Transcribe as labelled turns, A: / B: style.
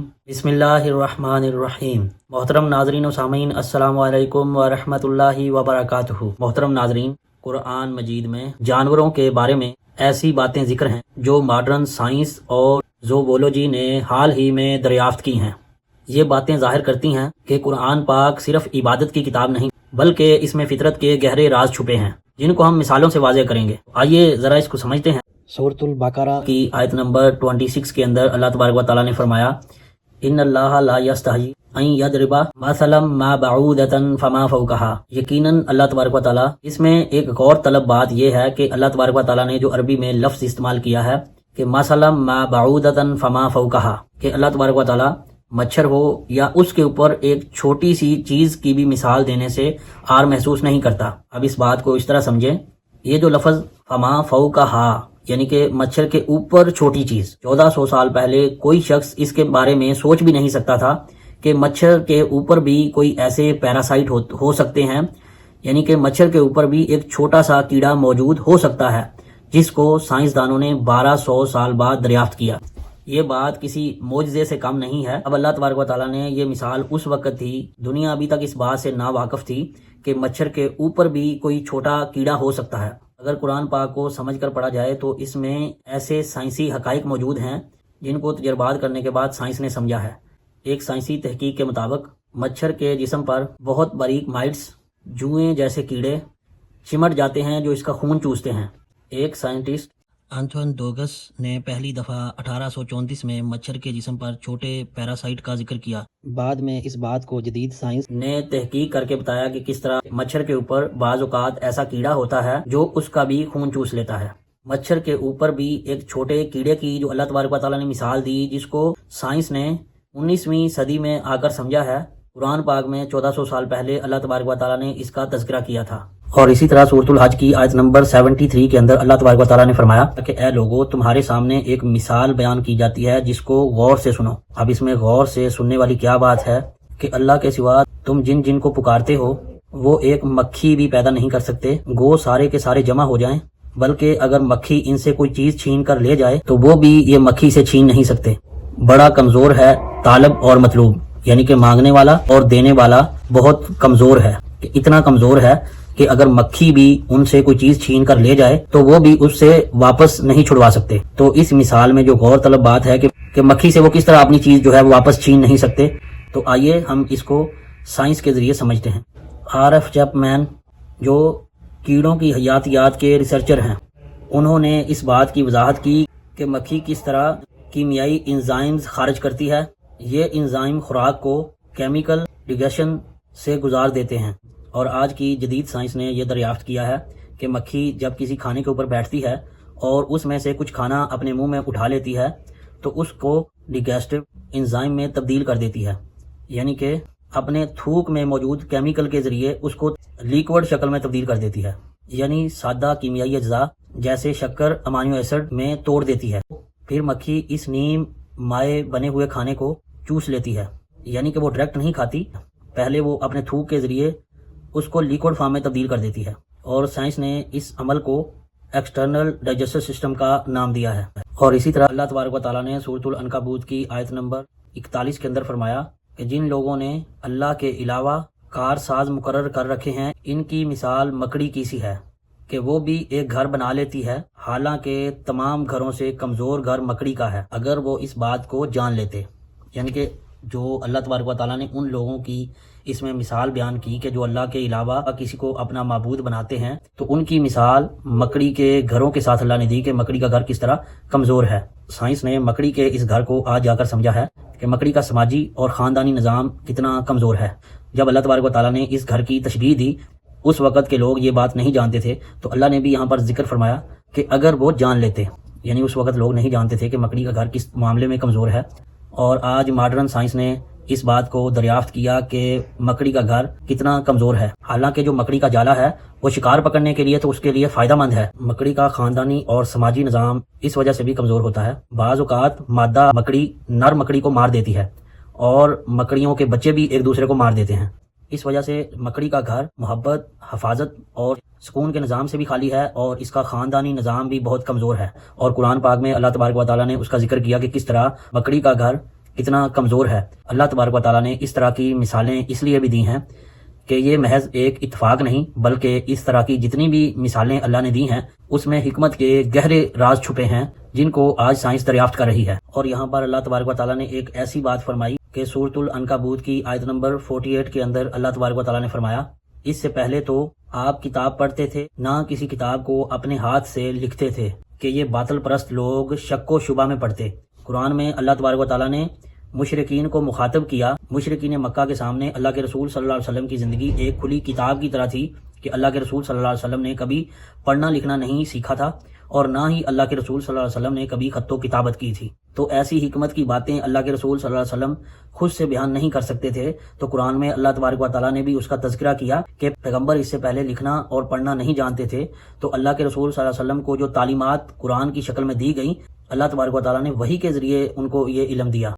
A: بسم اللہ الرحمن الرحیم۔ محترم ناظرین و سامعین، السلام علیکم ورحمۃ اللہ وبرکاتہ۔ محترم ناظرین، قرآن مجید میں جانوروں کے بارے میں ایسی باتیں ذکر ہیں جو ماڈرن سائنس اور زوولوجی نے حال ہی میں دریافت کی ہیں۔ یہ باتیں ظاہر کرتی ہیں کہ قرآن پاک صرف عبادت کی کتاب نہیں بلکہ اس میں فطرت کے گہرے راز چھپے ہیں جن کو ہم مثالوں سے واضح کریں گے۔ آئیے ذرا اس کو سمجھتے ہیں۔ سورۃ البقرہ کی آیت نمبر 26 کے اندر اللہ تبارک و تعالیٰ نے فرمایا، ان اللہ لا یستحی ان یضرب مثلا ما بعودۃ فما فوقہا۔ یقیناً اللہ تبارک و تعالیٰ، اس میں ایک غور طلب بات یہ ہے کہ اللہ تبارک و تعالیٰ نے جو عربی میں لفظ استعمال کیا ہے کہ مثلا ما بعودۃ فما فوقہا، کہ اللہ تبارک و تعالیٰ مچھر ہو یا اس کے اوپر ایک چھوٹی سی چیز کی بھی مثال دینے سے عار محسوس نہیں کرتا۔ اب اس بات کو اس طرح سمجھیں، یہ جو لفظ فما فوقہا یعنی کہ مچھر کے اوپر چھوٹی چیز، 1400 سال پہلے کوئی شخص اس کے بارے میں سوچ بھی نہیں سکتا تھا کہ مچھر کے اوپر بھی کوئی ایسے پیراسائٹ ہو سکتے ہیں، یعنی کہ مچھر کے اوپر بھی ایک چھوٹا سا کیڑا موجود ہو سکتا ہے، جس کو سائنسدانوں نے 1200 سال بعد دریافت کیا۔ یہ بات کسی معجزے سے کم نہیں ہے۔ اب اللہ تبارک و تعالیٰ نے یہ مثال اس وقت تھی، دنیا ابھی تک اس بات سے ناواقف تھی کہ مچھر کے اوپر بھی کوئی چھوٹا کیڑا ہو سکتا ہے۔ اگر قرآن پاک کو سمجھ کر پڑھا جائے تو اس میں ایسے سائنسی حقائق موجود ہیں جن کو تجربات کرنے کے بعد سائنس نے سمجھا ہے۔ ایک سائنسی تحقیق کے مطابق مچھر کے جسم پر بہت باریک مائٹس، جوئیں جیسے کیڑے چمٹ جاتے ہیں جو اس کا خون چوستے ہیں۔ ایک سائنٹسٹ انتھون ڈوگس نے پہلی دفعہ 1834 میں مچھر کے جسم پر چھوٹے پیراسائٹ کا ذکر کیا۔ بعد میں اس بات کو جدید سائنس نے تحقیق کر کے بتایا کہ کس طرح مچھر کے اوپر بعض اوقات ایسا کیڑا ہوتا ہے جو اس کا بھی خون چوس لیتا ہے۔ مچھر کے اوپر بھی ایک چھوٹے کیڑے کی جو اللہ تبارک و تعالیٰ نے مثال دی، جس کو سائنس نے 19ویں صدی میں آ کر سمجھا ہے، قرآن پاک میں 1400 سال پہلے اللہ تبارک و تعالیٰ نے اس کا تذکرہ کیا تھا۔ اور اسی طرح سورۃ الحج کی آیت نمبر 73 کے اندر اللہ تبارک و تعالیٰ نے فرمایا کہ اے لوگو، تمہارے سامنے ایک مثال بیان کی جاتی ہے جس کو غور سے سنو۔ اب اس میں غور سے سننے والی کیا بات ہے کہ اللہ کے سوا تم جن جن کو پکارتے ہو وہ ایک مکھی بھی پیدا نہیں کر سکتے، گو سارے کے سارے جمع ہو جائیں، بلکہ اگر مکھی ان سے کوئی چیز چھین کر لے جائے تو وہ بھی یہ مکھی سے چھین نہیں سکتے۔ بڑا کمزور ہے طالب اور مطلوب، یعنی کہ مانگنے والا اور دینے والا بہت کمزور ہے، کہ اتنا کمزور ہے کہ اگر مکھی بھی ان سے کوئی چیز چھین کر لے جائے تو وہ بھی اس سے واپس نہیں چھڑوا سکتے۔ تو اس مثال میں جو غور طلب بات ہے کہ مکھی سے وہ کس طرح اپنی چیز جو ہے وہ واپس چھین نہیں سکتے، تو آئیے ہم اس کو سائنس کے ذریعے سمجھتے ہیں۔ RF چیپمین جو کیڑوں کی حیاتیات کے ریسرچر ہیں، انہوں نے اس بات کی وضاحت کی کہ مکھی کس طرح کیمیائی انزائمز خارج کرتی ہے۔ یہ انزائم خوراک کو کیمیکل ڈیگریشن سے گزار دیتے ہیں، اور آج کی جدید سائنس نے یہ دریافت کیا ہے کہ مکھی جب کسی کھانے کے اوپر بیٹھتی ہے اور اس میں سے کچھ کھانا اپنے منہ میں اٹھا لیتی ہے تو اس کو ڈیگیسٹو انزائم میں تبدیل کر دیتی ہے، یعنی کہ اپنے تھوک میں موجود کیمیکل کے ذریعے اس کو لیکوڈ شکل میں تبدیل کر دیتی ہے، یعنی سادہ کیمیائی اجزاء جیسے شکر امینو ایسڈ میں توڑ دیتی ہے۔ پھر مکھی اس نیم مائع بنے ہوئے کھانے کو چوس لیتی ہے، یعنی کہ وہ ڈائریکٹ نہیں کھاتی، پہلے وہ اپنے تھوک کے ذریعے اس کو لیکوڈ فارم میں تبدیل کر دیتی ہے، اور سائنس نے اس عمل کو ایکسٹرنل ڈائجسٹو سسٹم کا نام دیا ہے۔ اور اسی طرح اللہ تبارک و تعالیٰ نے سورۃ العنکبوت کی آیت نمبر 41 کے اندر فرمایا کہ جن لوگوں نے اللہ کے علاوہ کار ساز مقرر کر رکھے ہیں، ان کی مثال مکڑی کی سی ہے کہ وہ بھی ایک گھر بنا لیتی ہے، حالانکہ تمام گھروں سے کمزور گھر مکڑی کا ہے، اگر وہ اس بات کو جان لیتے۔ یعنی کہ جو اللہ تبارک و تعالیٰ نے ان لوگوں کی اس میں مثال بیان کی کہ جو اللہ کے علاوہ کسی کو اپنا معبود بناتے ہیں، تو ان کی مثال مکڑی کے گھروں کے ساتھ اللہ نے دی کہ مکڑی کا گھر کس طرح کمزور ہے۔ سائنس نے مکڑی کے اس گھر کو آج جا کر سمجھا ہے کہ مکڑی کا سماجی اور خاندانی نظام کتنا کمزور ہے۔ جب اللہ تبارک و تعالیٰ نے اس گھر کی تشبیہ دی، اس وقت کے لوگ یہ بات نہیں جانتے تھے، تو اللہ نے بھی یہاں پر ذکر فرمایا کہ اگر وہ جان لیتے، یعنی اس وقت لوگ نہیں جانتے تھے کہ مکڑی کا گھر کس معاملے میں کمزور ہے، اور آج ماڈرن سائنس نے اس بات کو دریافت کیا کہ مکڑی کا گھر کتنا کمزور ہے۔ حالانکہ جو مکڑی کا جالا ہے وہ شکار پکڑنے کے لیے تو اس کے لیے فائدہ مند ہے، مکڑی کا خاندانی اور سماجی نظام اس وجہ سے بھی کمزور ہوتا ہے۔ بعض اوقات مادہ مکڑی نر مکڑی کو مار دیتی ہے، اور مکڑیوں کے بچے بھی ایک دوسرے کو مار دیتے ہیں۔ اس وجہ سے مکڑی کا گھر محبت، حفاظت اور سکون کے نظام سے بھی خالی ہے، اور اس کا خاندانی نظام بھی بہت کمزور ہے۔ اور قرآن پاک میں اللہ تبارک و تعالیٰ نے اس کا ذکر کیا کہ کس طرح مکڑی کا گھر کتنا کمزور ہے۔ اللہ تبارک و تعالیٰ نے اس طرح کی مثالیں اس لیے بھی دی ہیں کہ یہ محض ایک اتفاق نہیں، بلکہ اس طرح کی جتنی بھی مثالیں اللہ نے دی ہیں اس میں حکمت کے گہرے راز چھپے ہیں جن کو آج سائنس دریافت کر رہی ہے۔ اور یہاں پر اللہ تبارک و تعالیٰ نے ایک ایسی بات فرمائی کہ سورۃ العنکبوت کی آیت نمبر 48 کے اندر اللہ تبارک و تعالیٰ نے فرمایا، اس سے پہلے تو آپ کتاب پڑھتے تھے، نہ کسی کتاب کو اپنے ہاتھ سے لکھتے تھے کہ یہ باطل پرست لوگ شک و شبہ میں پڑھتے۔ قرآن میں اللہ تبارک و تعالیٰ نے مشرکین کو مخاطب کیا۔ مشرکین مکہ کے سامنے اللہ کے رسول صلی اللہ علیہ وسلم کی زندگی ایک کھلی کتاب کی طرح تھی کہ اللہ کے رسول صلی اللہ علیہ وسلم نے کبھی پڑھنا لکھنا نہیں سیکھا تھا اور نہ ہی اللہ کے رسول صلی اللہ علیہ وسلم نے کبھی خط و کتابت کی تھی۔ تو ایسی حکمت کی باتیں اللہ کے رسول صلی اللہ علیہ وسلم خود سے بیان نہیں کر سکتے تھے، تو قرآن میں اللہ تبارک و تعالیٰ نے بھی اس کا تذکرہ کیا کہ پیغمبر اس سے پہلے لکھنا اور پڑھنا نہیں جانتے تھے، تو اللہ کے رسول صلی اللہ علیہ وسلم کو جو تعلیمات قرآن کی شکل میں دی گئیں، اللہ تبارک و تعالیٰ نے وحی کے ذریعے ان کو یہ علم دیا۔